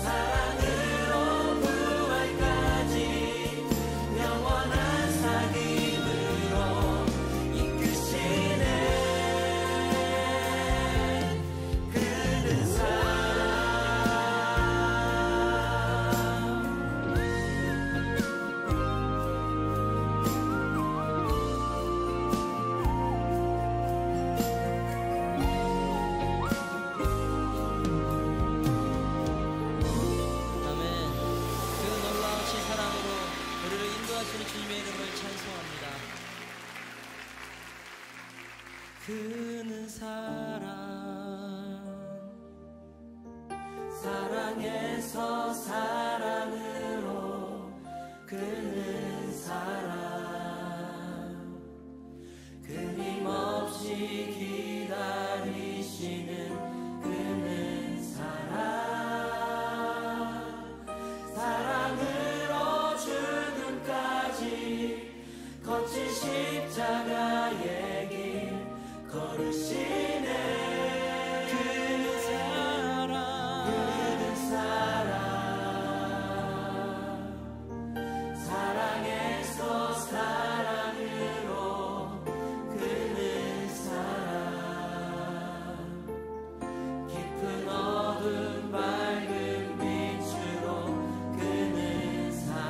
사랑으로 부활까지 영원한 사귐으로 이끄시네. 그는 그는 사랑, 사랑에서 사랑으로 그는 사랑, 끊임없이 기다리시는 그는 사랑, 사랑으로 죽음까지 거친 십자가의 길 걸으시네. 그는 사랑, 그는 사랑, 사랑에서 사랑으로 그는 사랑, 깊은 어둠 밝은 빛으로 그는 사랑,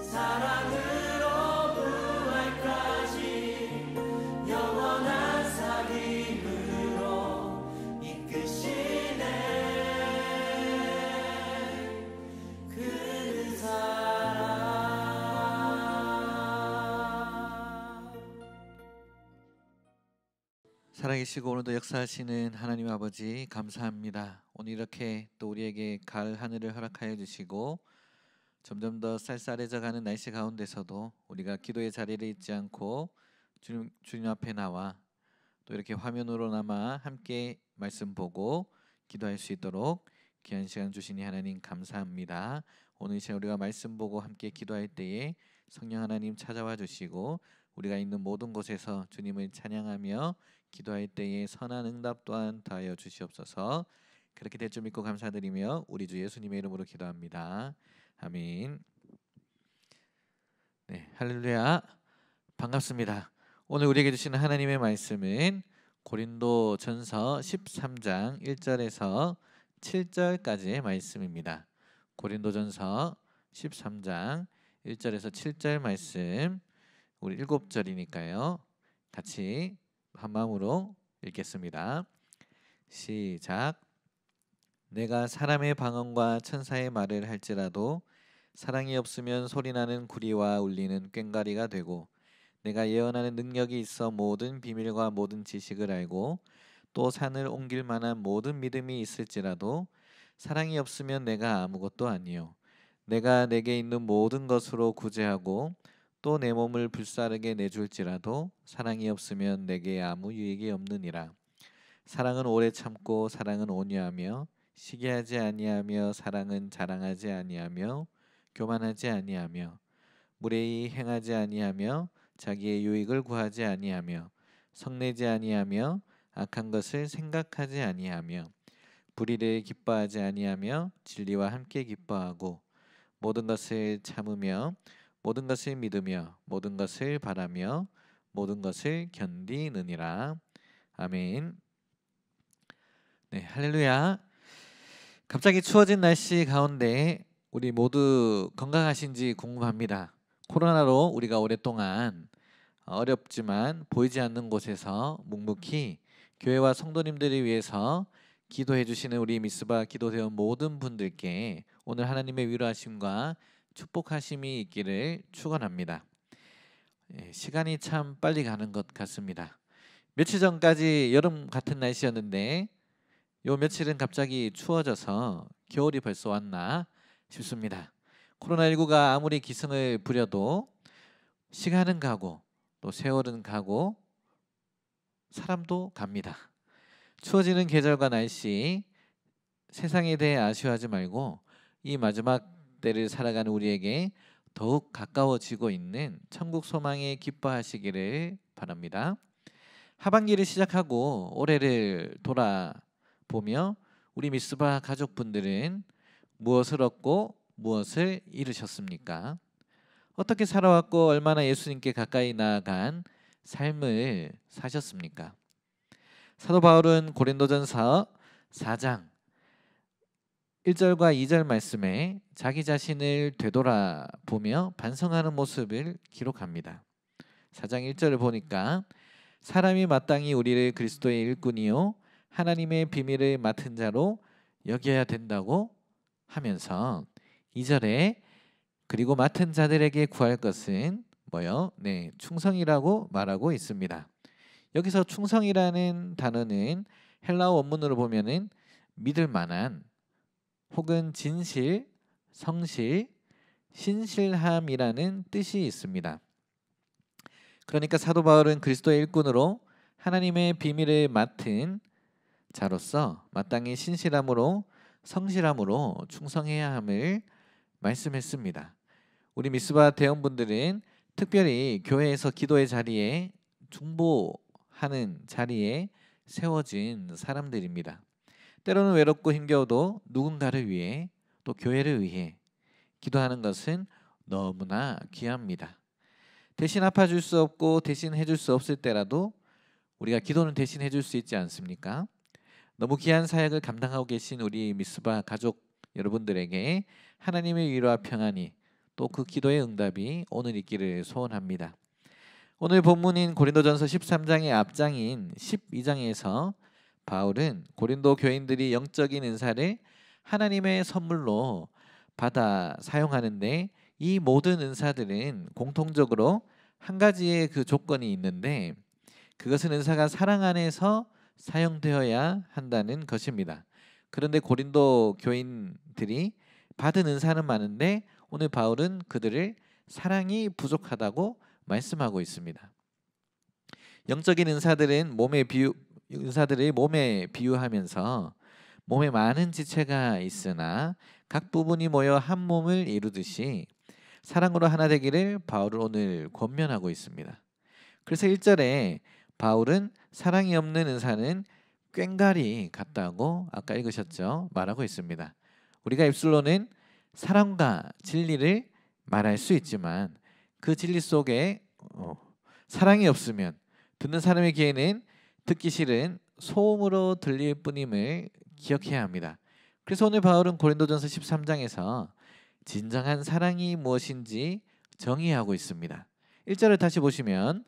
사랑으로 부활까지 영원한 사귐으로 이끄시네. 그는 사랑. 살아계시고 오늘도 역사하시는 하나님 아버지 감사합니다. 오늘 이렇게 또 우리에게 가을 하늘을 허락하여 주시고 점점 더 쌀쌀해져가는 날씨 가운데서도 우리가 기도의 자리를 잊지 않고 주님 앞에 나와 또 이렇게 화면으로나마 함께 말씀 보고 기도할 수 있도록 귀한 시간 주시니 하나님 감사합니다. 오늘 이 시간 우리가 말씀 보고 함께 기도할 때에 성령 하나님 찾아와 주시고 우리가 있는 모든 곳에서 주님을 찬양하며 기도할 때에 선한 응답 또한 더하여 주시옵소서. 그렇게 될 줄 믿고 감사드리며 우리 주 예수님의 이름으로 기도합니다. 아멘. 네, 할렐루야. 반갑습니다. 오늘 우리에게 주시는 하나님의 말씀은 고린도전서 13장 1절에서 7절까지의 말씀입니다. 고린도전서 13장 1절에서 7절 말씀, 우리 7절이니까요. 같이 한 마음으로 읽겠습니다. 시작. 내가 사람의 방언과 천사의 말을 할지라도 사랑이 없으면 소리나는 구리와 울리는 꽹과리가 되고, 내가 예언하는 능력이 있어 모든 비밀과 모든 지식을 알고 또 산을 옮길 만한 모든 믿음이 있을지라도 사랑이 없으면 내가 아무것도 아니요, 내가 내게 있는 모든 것으로 구제하고 또 내 몸을 불사르게 내줄지라도 사랑이 없으면 내게 아무 유익이 없느니라. 사랑은 오래 참고 사랑은 온유하며 시기하지 아니하며 사랑은 자랑하지 아니하며 교만하지 아니하며 무례히 행하지 아니하며 자기의 유익을 구하지 아니하며 성내지 아니하며 악한 것을 생각하지 아니하며 불의를 기뻐하지 아니하며 진리와 함께 기뻐하고 모든 것을 참으며 모든 것을 믿으며 모든 것을 바라며 모든 것을 견디느니라. 아멘. 네, 할렐루야. 갑자기 추워진 날씨 가운데 우리 모두 건강하신지 궁금합니다. 코로나로 우리가 오랫동안 어렵지만 보이지 않는 곳에서 묵묵히 교회와 성도님들을 위해서 기도해 주시는 우리 미스바 기도대원 모든 분들께 오늘 하나님의 위로하심과 축복하심이 있기를 축원합니다. 시간이 참 빨리 가는 것 같습니다. 며칠 전까지 여름 같은 날씨였는데 요 며칠은 갑자기 추워져서 겨울이 벌써 왔나 싶습니다. 코로나19가 아무리 기승을 부려도 시간은 가고 또 세월은 가고 사람도 갑니다. 추워지는 계절과 날씨, 세상에 대해 아쉬워하지 말고 이 마지막 때를 살아가는 우리에게 더욱 가까워지고 있는 천국 소망에 기뻐하시기를 바랍니다. 하반기를 시작하고 올해를 돌아보며 우리 미스바 가족분들은 무엇을 얻고 무엇을 잃으셨습니까? 어떻게 살아왔고 얼마나 예수님께 가까이 나아간 삶을 사셨습니까? 사도 바울은 고린도전서 4장 1절과 2절 말씀에 자기 자신을 되돌아보며 반성하는 모습을 기록합니다. 4장 1절을 보니까 사람이 마땅히 우리를 그리스도의 일꾼이요 하나님의 비밀을 맡은 자로 여겨야 된다고 하면서 2절에 그리고 맡은 자들에게 구할 것은 뭐요? 네, 충성이라고 말하고 있습니다. 여기서 충성이라는 단어는 헬라어 원문으로 보면은 믿을 만한 혹은 진실, 성실, 신실함이라는 뜻이 있습니다. 그러니까 사도 바울은 그리스도의 일꾼으로 하나님의 비밀을 맡은 자로서 마땅히 신실함으로 성실함으로 충성해야 함을 말씀했습니다. 우리 미스바 대원분들은 특별히 교회에서 기도의 자리에 중보하는 자리에 세워진 사람들입니다. 때로는 외롭고 힘겨워도 누군가를 위해 또 교회를 위해 기도하는 것은 너무나 귀합니다. 대신 아파줄 수 없고 대신 해줄 수 없을 때라도 우리가 기도는 대신 해줄 수 있지 않습니까? 너무 귀한 사역을 감당하고 계신 우리 미스바 가족 여러분들에게 하나님의 위로와 평안이 또 그 기도의 응답이 오늘 있기를 소원합니다. 오늘 본문인 고린도전서 13장의 앞장인 12장에서 바울은 고린도 교인들이 영적인 은사를 하나님의 선물로 받아 사용하는데 이 모든 은사들은 공통적으로 한 가지의 그 조건이 있는데 그것은 은사가 사랑 안에서 사용되어야 한다는 것입니다. 그런데 고린도 교인들이 받은 은사는 많은데 오늘 바울은 그들을 사랑이 부족하다고 말씀하고 있습니다. 영적인 은사들은 은사들을 몸에 비유하면서 몸에 많은 지체가 있으나 각 부분이 모여 한 몸을 이루듯이 사랑으로 하나 되기를 바울은 오늘 권면하고 있습니다. 그래서 1절에 바울은 사랑이 없는 은사는 꽹과리 같다고 아까 읽으셨죠? 말하고 있습니다. 우리가 입술로는 사랑과 진리를 말할 수 있지만 그 진리 속에 사랑이 없으면 듣는 사람의 귀에는 듣기 싫은 소음으로 들릴 뿐임을 기억해야 합니다. 그래서 오늘 바울은 고린도전서 13장에서 진정한 사랑이 무엇인지 정의하고 있습니다. 1절을 다시 보시면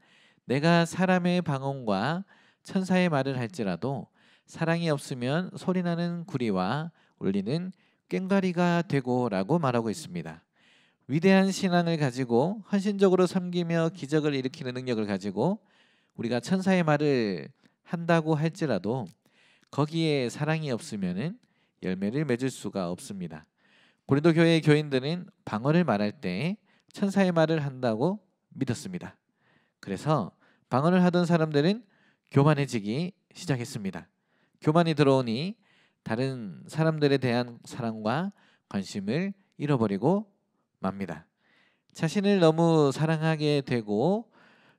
내가 사람의 방언과 천사의 말을 할지라도 사랑이 없으면 소리나는 구리와 울리는 꽹과리가 되고라고 말하고 있습니다. 위대한 신앙을 가지고 헌신적으로 섬기며 기적을 일으키는 능력을 가지고 우리가 천사의 말을 한다고 할지라도 거기에 사랑이 없으면은 열매를 맺을 수가 없습니다. 고린도 교회의 교인들은 방언을 말할 때 천사의 말을 한다고 믿었습니다. 그래서 방언을 하던 사람들은 교만해지기 시작했습니다. 교만이 들어오니 다른 사람들에 대한 사랑과 관심을 잃어버리고 맙니다. 자신을 너무 사랑하게 되고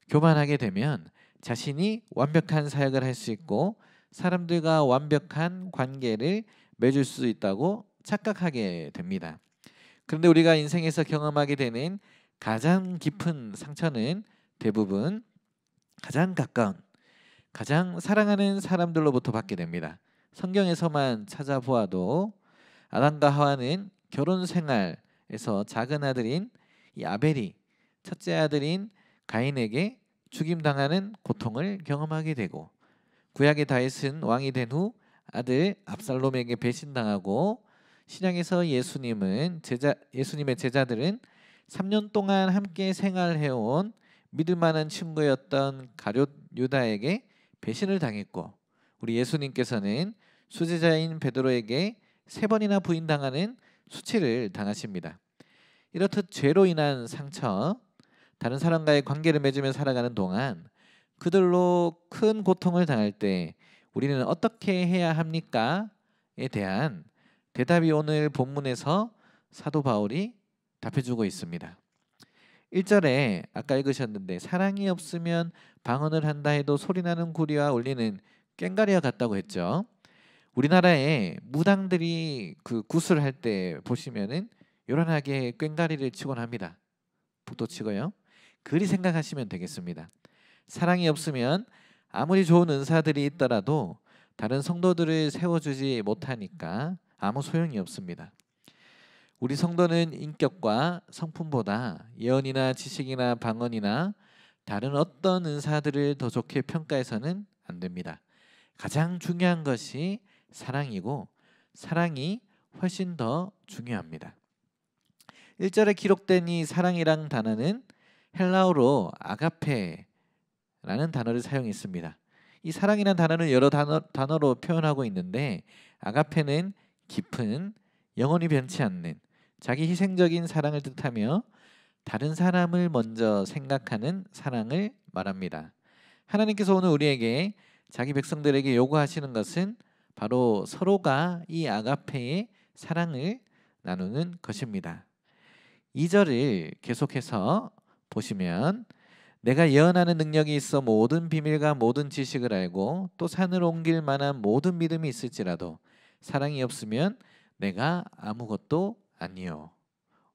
교만하게 되면 자신이 완벽한 사역을 할 수 있고 사람들과 완벽한 관계를 맺을 수 있다고 착각하게 됩니다. 그런데 우리가 인생에서 경험하게 되는 가장 깊은 상처는 대부분 가장 가까운, 가장 사랑하는 사람들로부터 받게 됩니다. 성경에서만 찾아보아도 아담과 하와는 결혼 생활에서 작은 아들인 이 아벨이 첫째 아들인 가인에게 죽임당하는 고통을 경험하게 되고 구약의 다윗은 왕이 된 후 아들 압살롬에게 배신당하고 신약에서 예수님의 제자들은 3년 동안 함께 생활해온 믿을 만한 친구였던 가룟 유다에게 배신을 당했고 우리 예수님께서는 수제자인 베드로에게 3번이나 부인당하는 수치를 당하십니다. 이렇듯 죄로 인한 상처, 다른 사람과의 관계를 맺으며 살아가는 동안 그들로 큰 고통을 당할 때 우리는 어떻게 해야 합니까?에 대한 대답이 오늘 본문에서 사도 바울이 답해주고 있습니다. 1절에 아까 읽으셨는데 사랑이 없으면 방언을 한다 해도 소리나는 구리와 울리는 꽹과리와 같다고 했죠. 우리나라에 무당들이 그 구슬할 때 보시면은 요란하게 꽹과리를 치곤 합니다. 북도 치고요. 그리 생각하시면 되겠습니다. 사랑이 없으면 아무리 좋은 은사들이 있더라도 다른 성도들을 세워주지 못하니까 아무 소용이 없습니다. 우리 성도는 인격과 성품보다 예언이나 지식이나 방언이나 다른 어떤 은사들을 더 좋게 평가해서는 안 됩니다. 가장 중요한 것이 사랑이고 사랑이 훨씬 더 중요합니다. 1절에 기록된 이 사랑이란 단어는 헬라어로 아가페라는 단어를 사용했습니다. 이 사랑이란 단어는 여러 단어로 표현하고 있는데 아가페는 깊은 영원히 변치 않는 자기 희생적인 사랑을 뜻하며 다른 사람을 먼저 생각하는 사랑을 말합니다. 하나님께서 오늘 우리에게 자기 백성들에게 요구하시는 것은 바로 서로가 이 아가페의 사랑을 나누는 것입니다. 2절을 계속해서 보시면 내가 예언하는 능력이 있어 모든 비밀과 모든 지식을 알고 또 산을 옮길 만한 모든 믿음이 있을지라도 사랑이 없으면 내가 아무것도 아니요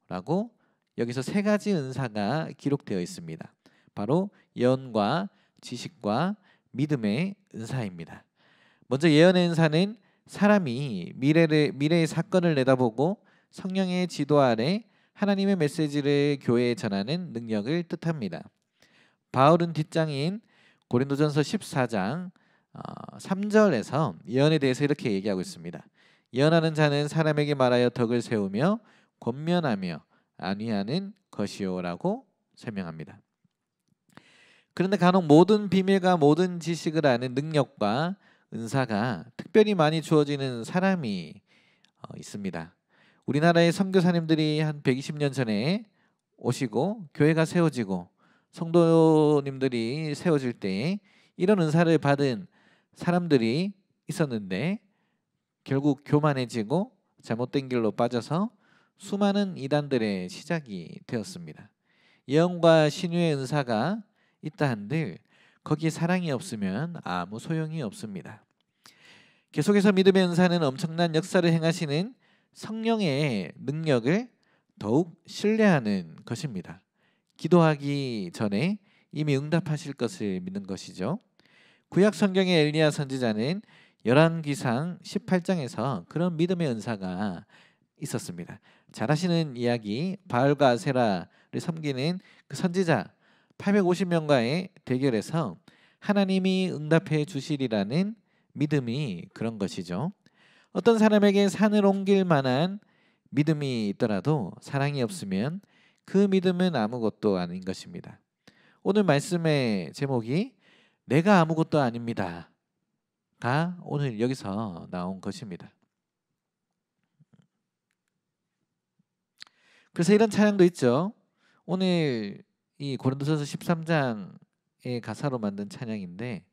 라고 여기서 세 가지 은사가 기록되어 있습니다. 바로 예언과 지식과 믿음의 은사입니다. 먼저 예언의 은사는 사람이 미래의 사건을 내다보고 성령의 지도 아래 하나님의 메시지를 교회에 전하는 능력을 뜻합니다. 바울은 뒷장인 고린도전서 14장 3절에서 예언에 대해서 이렇게 얘기하고 있습니다. 예언하는 자는 사람에게 말하여 덕을 세우며 권면하며 안위하는 것이요라고 설명합니다. 그런데 간혹 모든 비밀과 모든 지식을 아는 능력과 은사가 특별히 많이 주어지는 사람이 있습니다. 우리나라의 선교사님들이 한 120년 전에 오시고 교회가 세워지고 성도님들이 세워질 때 이런 은사를 받은 사람들이 있었는데 결국 교만해지고 잘못된 길로 빠져서 수많은 이단들의 시작이 되었습니다. 예언과 신유의 은사가 있다 한들 거기에 사랑이 없으면 아무 소용이 없습니다. 계속해서 믿음의 은사는 엄청난 역사를 행하시는 성령의 능력을 더욱 신뢰하는 것입니다. 기도하기 전에 이미 응답하실 것을 믿는 것이죠. 구약 성경의 엘리야 선지자는 열왕기상 18장에서 그런 믿음의 은사가 있었습니다. 잘 아시는 이야기, 바알과 아세라를 섬기는 그 선지자 850명과의 대결에서 하나님이 응답해 주시리라는 믿음이 그런 것이죠. 어떤 사람에게 산을 옮길 만한 믿음이 있더라도 사랑이 없으면 그 믿음은 아무것도 아닌 것입니다. 오늘 말씀의 제목이 내가 아무것도 아닙니다가 오늘 여기서 나온 것입니다. 그래서 이런 찬양도 있죠. 오늘 이 고린도전서 13장의 가사로 만든 찬양인데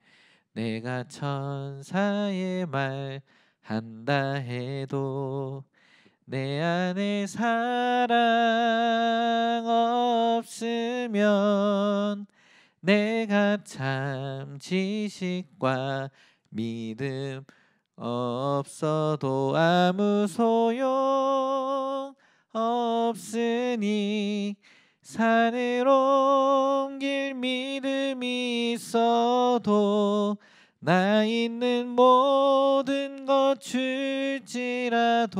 내가 천사의 말 한다 해도 내 안에 사랑 없으면 내가 참 지식과 믿음 없어도 아무 소용 없으니 산을 옮길 믿음이 있어도 나 있는 모든 것 줄지라도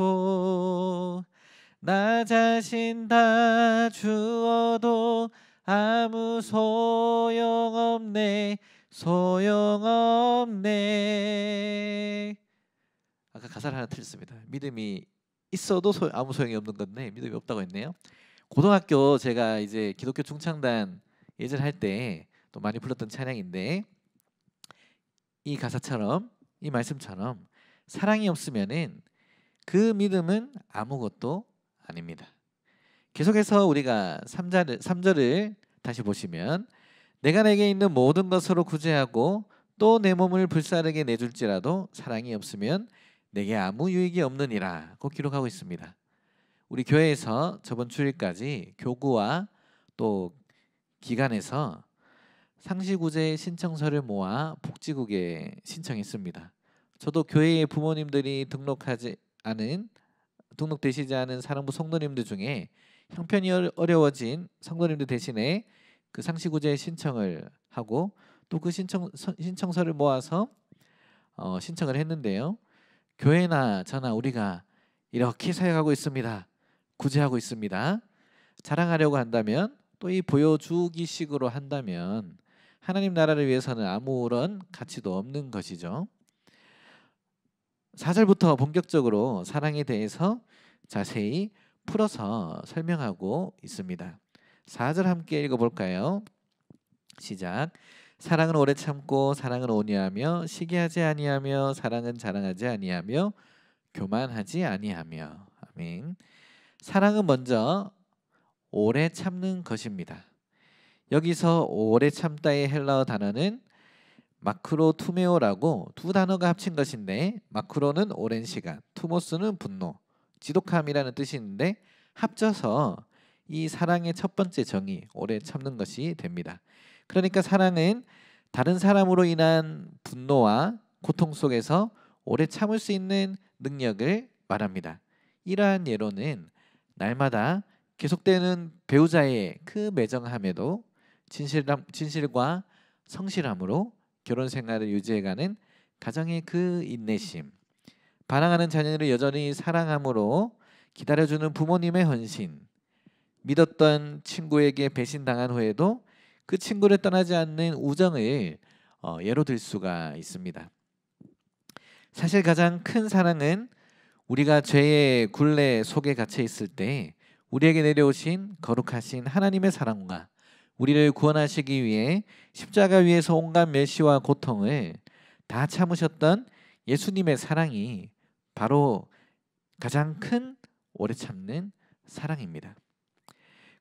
나 자신 다 주어도 아무 소용없네 소용없네. 아까 가사를 하나 틀렸습니다. 믿음이 있어도 아무 소용이 없는 건데 믿음이 없다고 했네요. 고등학교 제가 이제 기독교 중창단 예전 할 때 또 많이 불렀던 찬양인데 이 가사처럼 이 말씀처럼 사랑이 없으면은 그 믿음은 아무것도 아닙니다. 계속해서 우리가 3절을 다시 보시면 내가 내게 있는 모든 것으로 구제하고 또 내 몸을 불사르게 내줄지라도 사랑이 없으면 내게 아무 유익이 없느니라고 기록하고 있습니다. 우리 교회에서 저번 주일까지 교구와 또 기관에서 상시구제 신청서를 모아 복지국에 신청했습니다. 저도 교회의 부모님들이 등록되시지 않은 사랑부 성도님들 중에 형편이 어려워진 성도님들 대신에 그 상시구제 신청을 하고 또 그 신청서를 모아서 신청을 했는데요. 교회나 저나 우리가 이렇게 사역하고 있습니다. 구제하고 있습니다. 자랑하려고 한다면, 또 이 보여주기식으로 한다면 하나님 나라를 위해서는 아무런 가치도 없는 것이죠. 4절부터 본격적으로 사랑에 대해서 자세히 풀어서 설명하고 있습니다. 4절 함께 읽어볼까요? 시작. 사랑은 오래 참고 사랑은 온유하며 시기하지 아니하며 사랑은 자랑하지 아니하며 교만하지 아니하며. 아멘. 사랑은 먼저 오래 참는 것입니다. 여기서 오래 참다의 헬라어 단어는 마크로투메오라고 두 단어가 합친 것인데, 마크로는 오랜 시간, 투모스는 분노, 지독함이라는 뜻이 있는데 합쳐서 이 사랑의 첫 번째 정의, 오래 참는 것이 됩니다. 그러니까 사랑은 다른 사람으로 인한 분노와 고통 속에서 오래 참을 수 있는 능력을 말합니다. 이러한 예로는 날마다 계속되는 배우자의 그 매정함에도 진실과 성실함으로 결혼 생활을 유지해가는 가정의 그 인내심, 반항하는 자녀를 여전히 사랑함으로 기다려주는 부모님의 헌신, 믿었던 친구에게 배신당한 후에도 그 친구를 떠나지 않는 우정을 예로 들 수가 있습니다. 사실 가장 큰 사랑은 우리가 죄의 굴레 속에 갇혀 있을 때 우리에게 내려오신 거룩하신 하나님의 사랑과 우리를 구원하시기 위해 십자가 위에서 온갖 멸시와 고통을 다 참으셨던 예수님의 사랑이 바로 가장 큰 오래 참는 사랑입니다.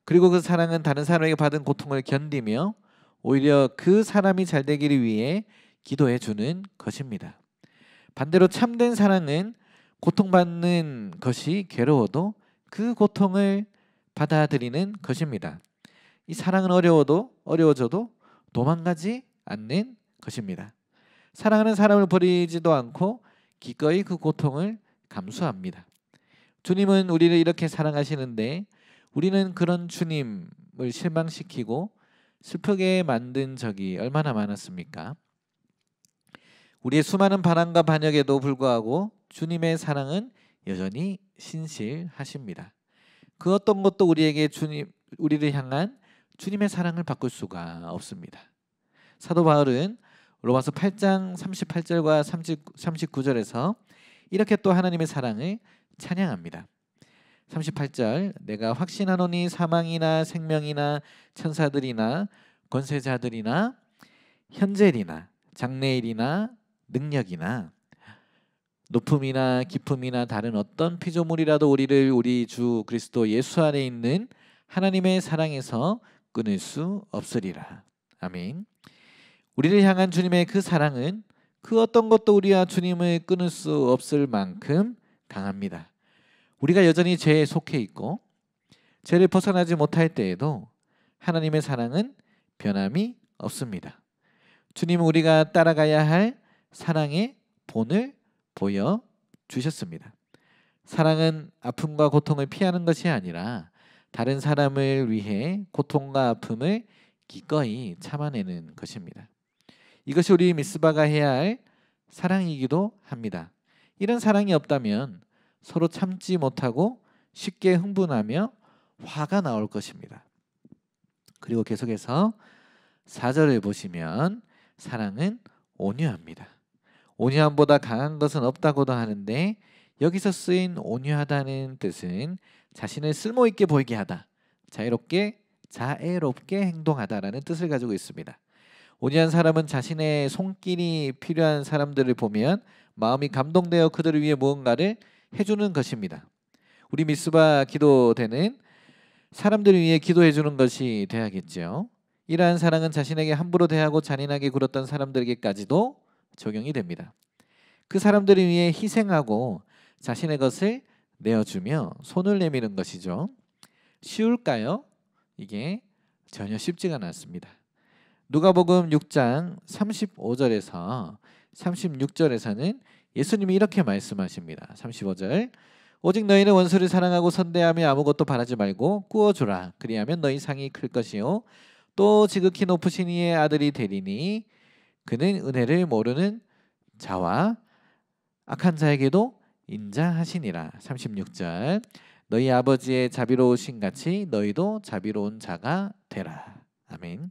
그리고 그 사랑은 다른 사람에게 받은 고통을 견디며 오히려 그 사람이 잘 되기를 위해 기도해 주는 것입니다. 반대로 참된 사랑은 고통받는 것이 괴로워도 그 고통을 받아들이는 것입니다. 이 사랑은 어려워져도 도망가지 않는 것입니다. 사랑하는 사람을 버리지도 않고 기꺼이 그 고통을 감수합니다. 주님은 우리를 이렇게 사랑하시는데 우리는 그런 주님을 실망시키고 슬프게 만든 적이 얼마나 많았습니까? 우리의 수많은 반항과 반역에도 불구하고 주님의 사랑은 여전히 신실하십니다. 그 어떤 것도 우리를 향한 주님의 사랑을 바꿀 수가 없습니다. 사도 바울은 로마서 8장 38절과 39절에서 이렇게 또 하나님의 사랑을 찬양합니다. 38절, 내가 확신하노니 사망이나 생명이나 천사들이나 권세자들이나 현재일이나 장래일이나 능력이나 높음이나 깊음이나 다른 어떤 피조물이라도 우리를 우리 주 그리스도 예수 안에 있는 하나님의 사랑에서 끊을 수 없으리라. 아멘. 우리를 향한 주님의 그 사랑은 그 어떤 것도 우리와 주님을 끊을 수 없을 만큼 강합니다. 우리가 여전히 죄에 속해 있고 죄를 벗어나지 못할 때에도 하나님의 사랑은 변함이 없습니다. 주님은 우리가 따라가야 할 사랑의 본을 보여주셨습니다. 사랑은 아픔과 고통을 피하는 것이 아니라 다른 사람을 위해 고통과 아픔을 기꺼이 참아내는 것입니다. 이것이 우리 미스바가 해야 할 사랑이기도 합니다. 이런 사랑이 없다면 서로 참지 못하고 쉽게 흥분하며 화가 나올 것입니다. 그리고 계속해서 4절을 보시면 사랑은 온유합니다. 온유함보다 강한 것은 없다고도 하는데 여기서 쓰인 온유하다는 뜻은 자신을 쓸모있게 보이게 하다, 자애롭게 행동하다라는 뜻을 가지고 있습니다. 온유한 사람은 자신의 손길이 필요한 사람들을 보면 마음이 감동되어 그들을 위해 무언가를 해주는 것입니다. 우리 미스바 기도대는 사람들을 위해 기도해 주는 것이 돼야겠죠. 이러한 사랑은 자신에게 함부로 대하고 잔인하게 굴었던 사람들에게까지도 적용이 됩니다. 그 사람들을 위해 희생하고 자신의 것을 내어주며 손을 내미는 것이죠. 쉬울까요? 이게 전혀 쉽지가 않습니다. 누가복음 6장 35절에서 36절에서는 예수님이 이렇게 말씀하십니다. 35절. 오직 너희는 원수를 사랑하고 선대하며 아무것도 바라지 말고 꾸어주라. 그리하면 너희 상이 클 것이요 또 지극히 높으신 이의 아들이 되리니 그는 은혜를 모르는 자와 악한 자에게도 인자하시니라. 36절. 너희 아버지의 자비로우신 같이 너희도 자비로운 자가 되라. 아멘.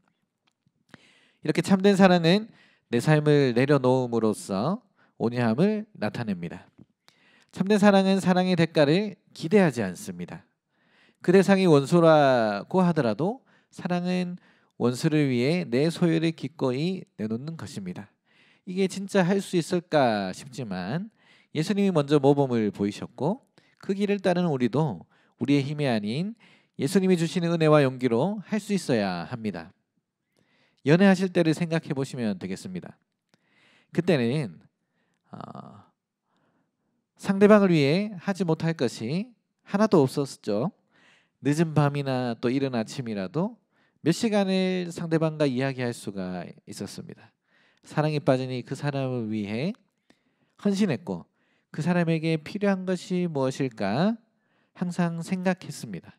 이렇게 참된 사랑은 내 삶을 내려놓음으로써 온유함을 나타냅니다. 참된 사랑은 사랑의 대가를 기대하지 않습니다. 그 대상이 원수라고 하더라도 사랑은 원수를 위해 내 소유를 기꺼이 내놓는 것입니다. 이게 진짜 할 수 있을까 싶지만 예수님이 먼저 모범을 보이셨고 그 길을 따르는 우리도 우리의 힘이 아닌 예수님이 주시는 은혜와 용기로 할 수 있어야 합니다. 연애하실 때를 생각해 보시면 되겠습니다. 그때는 상대방을 위해 하지 못할 것이 하나도 없었죠. 늦은 밤이나 또 이른 아침이라도 몇 시간을 상대방과 이야기할 수가 있었습니다. 사랑에 빠지니 그 사람을 위해 헌신했고 그 사람에게 필요한 것이 무엇일까 항상 생각했습니다.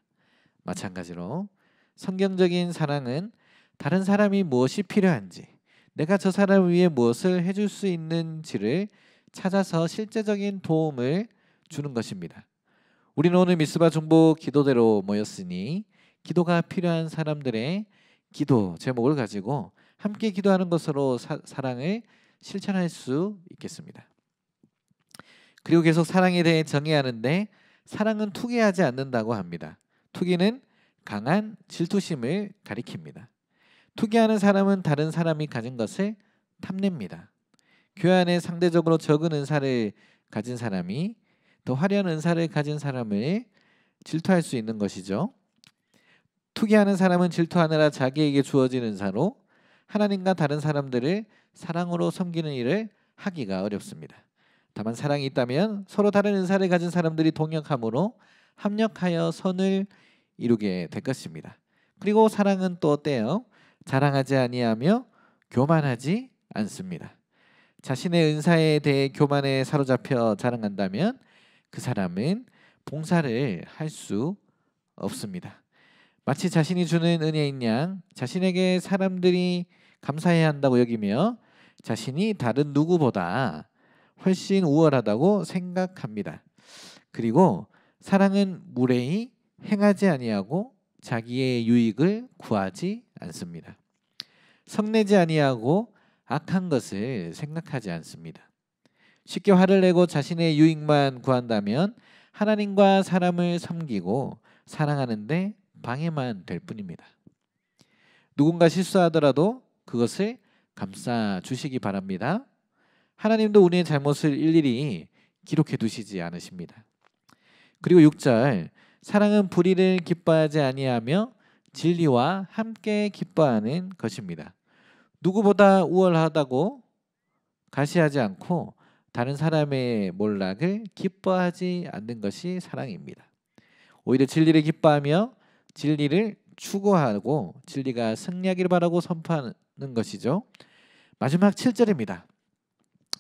마찬가지로 성경적인 사랑은 다른 사람이 무엇이 필요한지, 내가 저 사람을 위해 무엇을 해줄 수 있는지를 찾아서 실제적인 도움을 주는 것입니다. 우리는 오늘 미스바 중보 기도대로 모였으니 기도가 필요한 사람들의 기도 제목을 가지고 함께 기도하는 것으로 사랑을 실천할 수 있겠습니다. 그리고 계속 사랑에 대해 정의하는데 사랑은 투기하지 않는다고 합니다. 투기는 강한 질투심을 가리킵니다. 투기하는 사람은 다른 사람이 가진 것을 탐냅니다. 교회 안에 상대적으로 적은 은사를 가진 사람이 더 화려한 은사를 가진 사람을 질투할 수 있는 것이죠. 투기하는 사람은 질투하느라 자기에게 주어진 은사로 하나님과 다른 사람들을 사랑으로 섬기는 일을 하기가 어렵습니다. 다만 사랑이 있다면 서로 다른 은사를 가진 사람들이 동역함으로 합력하여 선을 이루게 될 것입니다. 그리고 사랑은 또 어때요? 자랑하지 아니하며 교만하지 않습니다. 자신의 은사에 대해 교만에 사로잡혀 자랑한다면 그 사람은 봉사를 할 수 없습니다. 마치 자신이 주는 은혜인 양 자신에게 사람들이 감사해야 한다고 여기며 자신이 다른 누구보다 훨씬 우월하다고 생각합니다. 그리고 사랑은 무례히 행하지 아니하고 자기의 유익을 구하지 않습니다. 성내지 아니하고 악한 것을 생각하지 않습니다. 쉽게 화를 내고 자신의 유익만 구한다면 하나님과 사람을 섬기고 사랑하는데 방해만 될 뿐입니다. 누군가 실수하더라도 그것을 감싸 주시기 바랍니다. 하나님도 우리의 잘못을 일일이 기록해 두시지 않으십니다. 그리고 6절 사랑은 불의를 기뻐하지 아니하며 진리와 함께 기뻐하는 것입니다. 누구보다 우월하다고 가시하지 않고 다른 사람의 몰락을 기뻐하지 않는 것이 사랑입니다. 오히려 진리를 기뻐하며 진리를 추구하고 진리가 승리하기를 바라고 선포하는 것이죠. 마지막 7절입니다.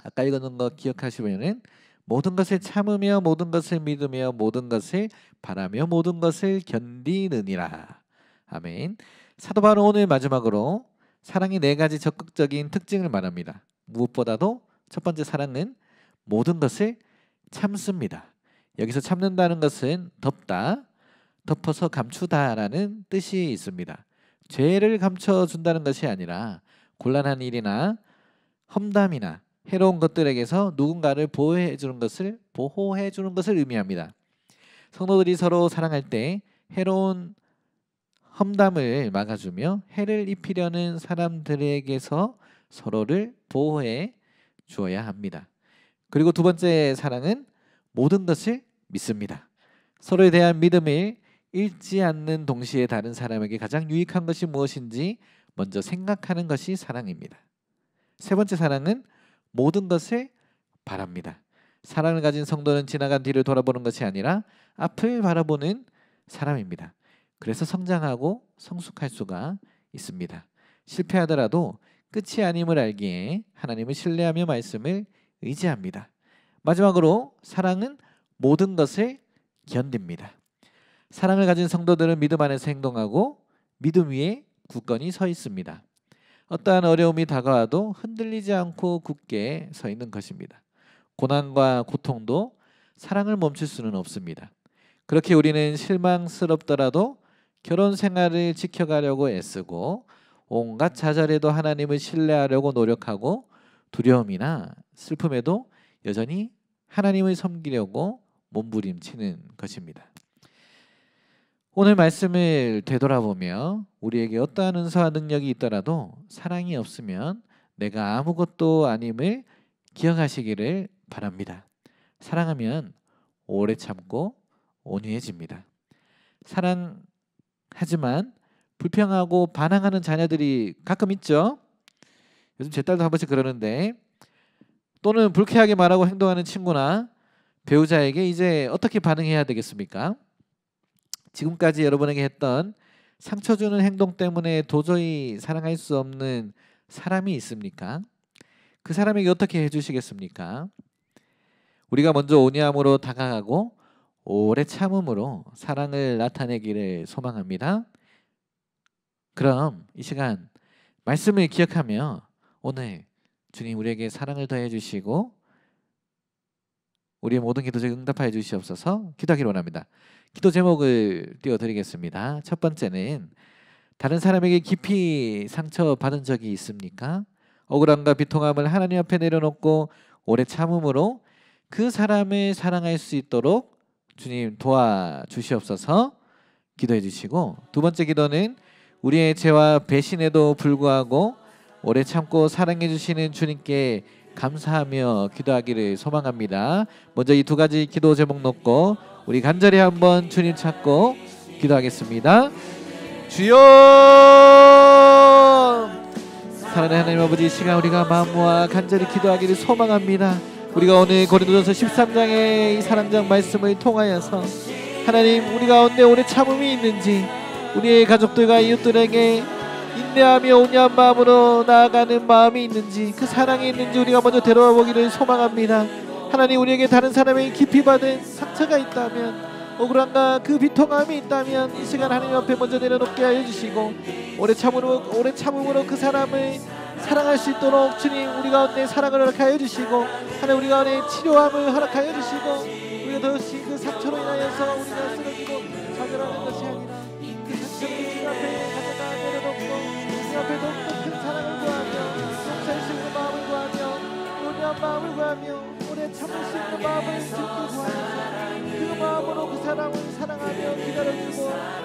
아까 읽었는 거 기억하시면은 모든 것을 참으며 모든 것을 믿으며 모든 것을 바라며 모든 것을 견디느니라. 아멘. 사도 바울은 오늘 마지막으로 사랑의 4가지 적극적인 특징을 말합니다. 무엇보다도 첫 번째 사랑은 모든 것을 참습니다. 여기서 참는다는 것은 덮다, 덮어서 감추다라는 뜻이 있습니다. 죄를 감춰준다는 것이 아니라 곤란한 일이나 험담이나 해로운 것들에게서 누군가를 보호해 주는 것을 의미합니다. 성도들이 서로 사랑할 때 해로운 험담을 막아주며 해를 입히려는 사람들에게서 서로를 보호해 주어야 합니다. 그리고 두 번째 사랑은 모든 것을 믿습니다. 서로에 대한 믿음을 잃지 않는 동시에 다른 사람에게 가장 유익한 것이 무엇인지 먼저 생각하는 것이 사랑입니다. 세 번째 사랑은 모든 것을 바랍니다. 사랑을 가진 성도는 지나간 뒤를 돌아보는 것이 아니라 앞을 바라보는 사람입니다. 그래서 성장하고 성숙할 수가 있습니다. 실패하더라도 끝이 아님을 알기에 하나님을 신뢰하며 말씀을 의지합니다. 마지막으로 사랑은 모든 것을 견딥니다. 사랑을 가진 성도들은 믿음 안에서 행동하고 믿음 위에 굳건히 서 있습니다. 어떠한 어려움이 다가와도 흔들리지 않고 굳게 서 있는 것입니다. 고난과 고통도 사랑을 멈출 수는 없습니다. 그렇게 우리는 실망스럽더라도 결혼 생활을 지켜가려고 애쓰고 온갖 좌절에도 하나님을 신뢰하려고 노력하고 두려움이나 슬픔에도 여전히 하나님을 섬기려고 몸부림치는 것입니다. 오늘 말씀을 되돌아보며 우리에게 어떠한 은사와 능력이 있더라도 사랑이 없으면 내가 아무것도 아님을 기억하시기를 바랍니다. 사랑하면 오래 참고 온유해집니다. 사랑하지만 불평하고 반항하는 자녀들이 가끔 있죠. 요즘 제 딸도 한 번씩 그러는데, 또는 불쾌하게 말하고 행동하는 친구나 배우자에게 이제 어떻게 반응해야 되겠습니까? 지금까지 여러분에게 했던 상처 주는 행동 때문에 도저히 사랑할 수 없는 사람이 있습니까? 그 사람에게 어떻게 해주시겠습니까? 우리가 먼저 온유함으로 다가가고 오래 참음으로 사랑을 나타내기를 소망합니다. 그럼 이 시간 말씀을 기억하며 오늘 주님 우리에게 사랑을 더해 주시고 우리의 모든 기도에 응답하여 주시옵소서. 기도하기를 원합니다. 기도 제목을 띄워드리겠습니다. 첫 번째는 다른 사람에게 깊이 상처받은 적이 있습니까? 억울함과 비통함을 하나님 앞에 내려놓고 오래 참음으로 그 사람을 사랑할 수 있도록 주님 도와주시옵소서. 기도해 주시고, 두 번째 기도는 우리의 죄와 배신에도 불구하고 오래 참고 사랑해 주시는 주님께 감사하며 기도하기를 소망합니다. 먼저 이 두 가지 기도 제목 놓고 우리 간절히 한번 주님 찾고 기도하겠습니다. 주여, 사랑하는 하나님 아버지, 이 시간 우리가 마음 모아 간절히 기도하기를 소망합니다. 우리가 오늘 고린도전서 13장의 이 사랑장 말씀을 통하여서 하나님 우리 가운데 오래 참음이 있는지, 우리의 가족들과 이웃들에게 인내하며 온유한 마음으로 나아가는 마음이 있는지, 그 사랑이 있는지 우리가 먼저 되돌아보기를 소망합니다. 하나님, 우리에게 다른 사람에게 깊이 받은 상처가 있다면, 억울함과 그 비통함이 있다면 이 시간 하나님 앞에 먼저 내려놓게 하여 주시고 오래 참음으로 그 사람을 사랑할 수 있도록 주님 우리 가운데 사랑을 허락하여 주시고, 하나님 우리 가운데 치료함을 허락하여 주시고, 우리가 더없이 그 상처로 인하여서 우리가 쓰러지고 좌절하는 것이 아니라 그 상처를 주님 앞에 가져다 내려놓고 주님 앞에 더욱더 큰 사랑을 구하며 용서할 수 있는 마음을 구하며 온유한 마음을 구하며 오래 참을 수 있는 마음을 주님께 구하면서 그 마음으로 그 사람을 사랑하며 기다려주고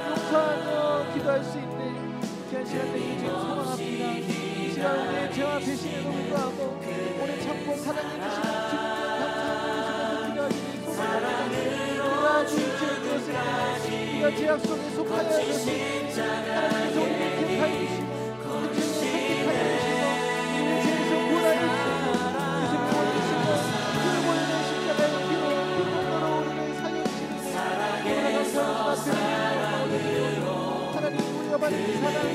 용서하며 기도할 수 있는 귀한 시간 되기를 주님 소망합니다. 이 시간 우리의 죄와 배신에도 불구하고 오래 참고 사랑해 주시는 주님께 감사하며 기도하기를 소망합니다. 우리가 주의 죄를 지었을 때 우리가 죄악 속에 속하여졌을 때 하나님께서 우리를 기억하여 주시고 그 죄를 선택하여 주시고 우리의 죄에서 구원하여 주시고 예수님을 원하시고 그를 보이는 십자가의 피로 그 공로로 우리를 살려주시는 우리가 감사합니다. 하나님 우리가 받은 이 사랑을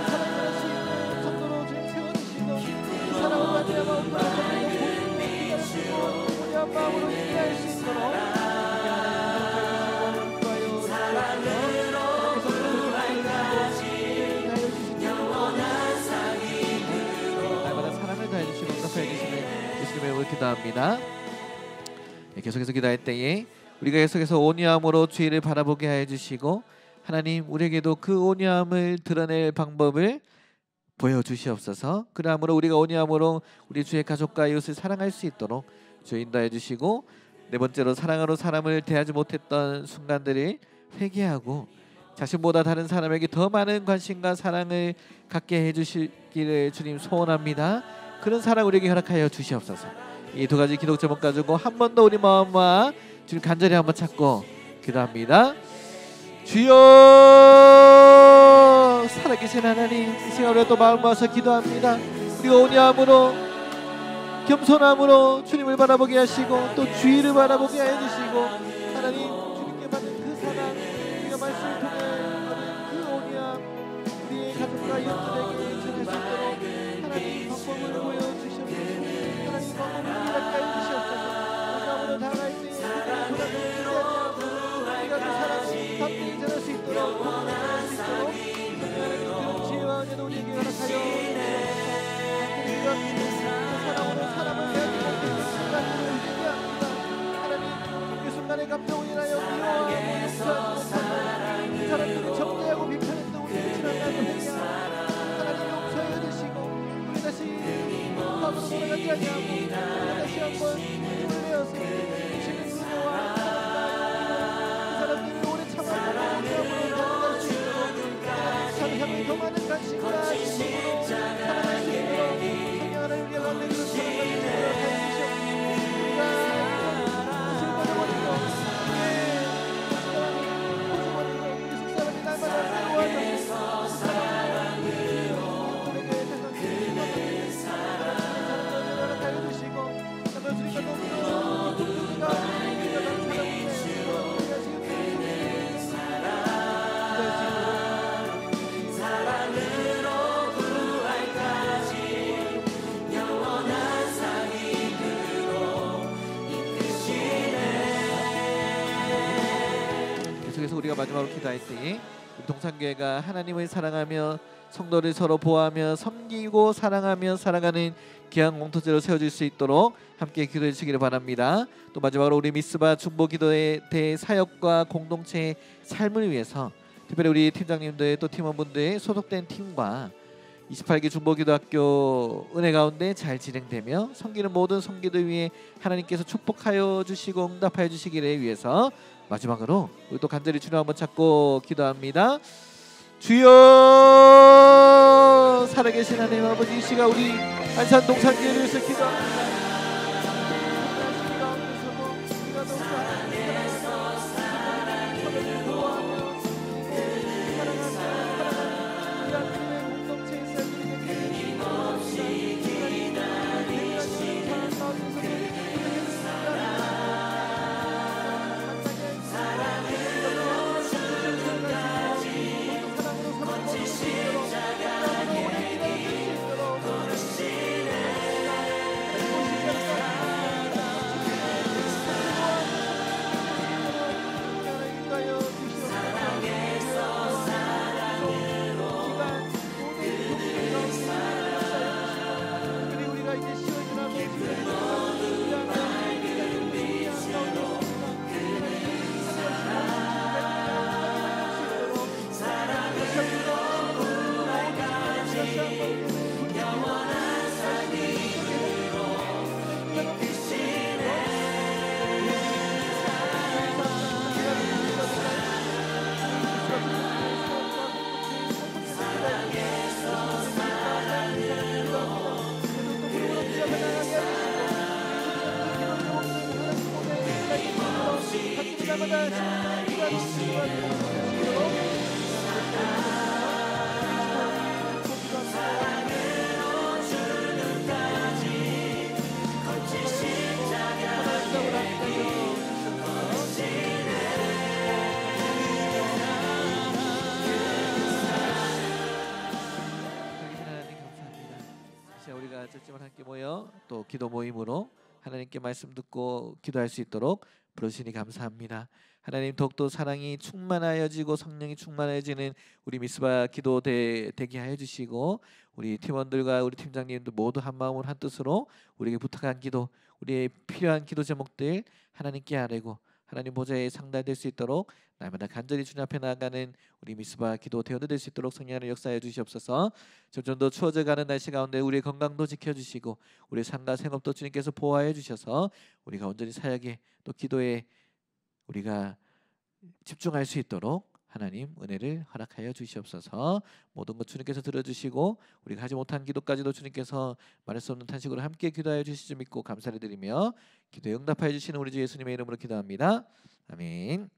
사랑할 수 있는 정도로 주님 세워주시고 이 사랑을 가지고 우리가 온유한 마음으로 인내할 수 있도록 기도합니다. 계속해서 기도할 때에 우리가 계속해서 온유함으로 주의를 바라보게 하여 주시고, 하나님 우리에게도 그 온유함을 드러낼 방법을 보여주시옵소서. 그러므로 우리가 온유함으로 우리 주의 가족과 이웃을 사랑할 수 있도록 주의 인도해 주시고, 네 번째로 사랑으로 사람을 대하지 못했던 순간들을 회개하고 자신보다 다른 사람에게 더 많은 관심과 사랑을 갖게 해주시기를 주님 소원합니다. 그런 사랑 우리에게 허락하여 주시옵소서. 이 두 가지 기도 제목 가지고 한 번 더 우리 마음과 주님 간절히 한번 찾고 기도합니다. 주여, 살아계신 하나님, 이 시간 우리가 또 마음 모아서 기도합니다. 우리가 온유함으로 겸손함으로 주님을 바라보게 하시고 또 주의를 바라보게 하여 주시고, 하나님 주님께 받는 그 사랑, 우리가 말씀을 통해 그 온유함 우리의 가족과 이웃들에게 전할 수 있도록 하나님 방법을 보여주시옵소서. 하나님 방법을 이렇게 하여 주시옵소서. 그동안의 감동을 인하여 사람들을 정죄하고 비판했던 우리 지난날 회개하고 하나님 용서해 주시고 우리 다시 과거로 돌아가지 아니하고 우리 다시 한번 힘을 내어서 주시는 은혜와 그 사람들이 오래 참아서 마음으로 견뎌낼 수 있도록 하나님 향해 더 많은 관심과 힘으로 살아갈 수 있도록 성령 하나님 우리 가운데 그런 사랑과 힘을 허락하여 주시옵소서. 우리가 것을 버려버리고 계속해서 우리가 마지막으로 기도할 때 우리 동산교회가 하나님을 사랑하며 성도를 서로 보호하며 섬기고 사랑하며 살아가는 귀한 공동체로 세워질 수 있도록 함께 기도해 주시기를 바랍니다. 또 마지막으로 우리 미스바 중보기도의 대사역과 공동체의 삶을 위해서 특별히 우리 팀장님들 또 팀원분들 소속된 팀과 28기 중보기도학교 은혜 가운데 잘 진행되며 섬기는 모든 성기들 위해 하나님께서 축복하여 주시고 응답하여 주시기를 위해서 마지막으로 우리 또 간절히 주님 한번 찾고 기도합니다. 주여 살아계신 하나님 아버지, 이 시간 우리 안산 동산교회를 위해서 기도합니다. 함께 모여 또 기도 모임으로 하나님께 말씀 듣고 기도할 수 있도록 부르시니 감사합니다. 하나님 더욱더 사랑이 충만하여지고 성령이 충만해지는 우리 미스바 기도 되게 하여 주시고 우리 팀원들과 우리 팀장님도 모두 한 마음으로 한 뜻으로 우리에게 부탁한 기도, 우리의 필요한 기도 제목들 하나님께 아뢰고 하나님 보좌에 상달될 수 있도록 날마다 간절히 주님 앞에 나아가는 우리 미스바 기도 대원들 될 수 있도록 성령 하나님 역사해 주시옵소서. 점점 더 추워져가는 날씨 가운데 우리의 건강도 지켜주시고 우리의 삶과 생업도 주님께서 보호해 주셔서 우리가 온전히 사역에 또 기도에 우리가 집중할 수 있도록 하나님 은혜를 허락하여 주시옵소서. 모든 것 주님께서 들어주시고 우리가 하지 못한 기도까지도 주님께서 말할 수 없는 탄식으로 함께 기도하여 주실 줄 믿고 감사를 드리며 기도에 응답하여 주시는 우리 주 예수님의 이름으로 기도합니다. 아멘.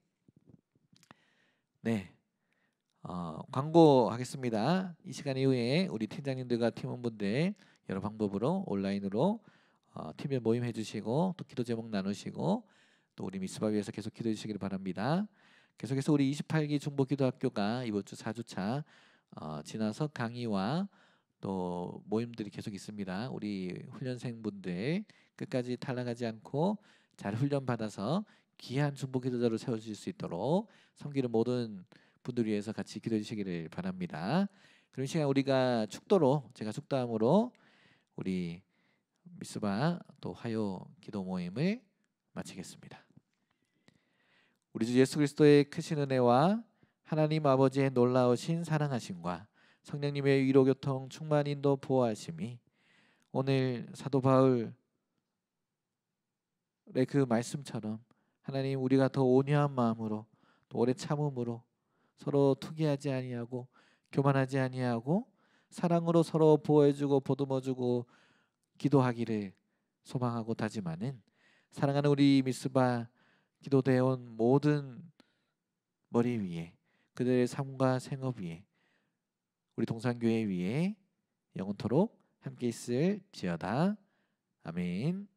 네, 광고하겠습니다. 이 시간 이후에 우리 팀장님들과 팀원분들 여러 방법으로 온라인으로 팀에 모임해 주시고 또 기도 제목 나누시고 또 우리 미스바 위해서 계속 기도해 주시기를 바랍니다. 계속해서 우리 28기 중보기도학교가 이번 주 4주차 지나서 강의와 또 모임들이 계속 있습니다. 우리 훈련생분들 끝까지 탈락하지 않고 잘 훈련받아서 귀한 중보기도자로 세워주실 수 있도록 섬기는 모든 분들 위해서 같이 기도해 주시기를 바랍니다. 그럼 이 시간 우리가 축도로 제가 축도함으로 우리 미스바 또 화요 기도 모임을 마치겠습니다. 우리 주 예수 그리스도의 크신 은혜와 하나님 아버지의 놀라우신 사랑하심과 성령님의 위로 교통 충만 인도 보호하심이 오늘 사도 바울의 그 말씀처럼 하나님 우리가 더 온유한 마음으로 또 오래 참음으로 서로 투기하지 아니하고 교만하지 아니하고 사랑으로 서로 보호해주고 보듬어주고 기도하기를 소망하고 다짐하는 사랑하는 우리 미스바 기도대원 모든 머리 위에 그들의 삶과 생업 위에 우리 동산교회 위에 영원토록 함께 있을지어다. 아멘.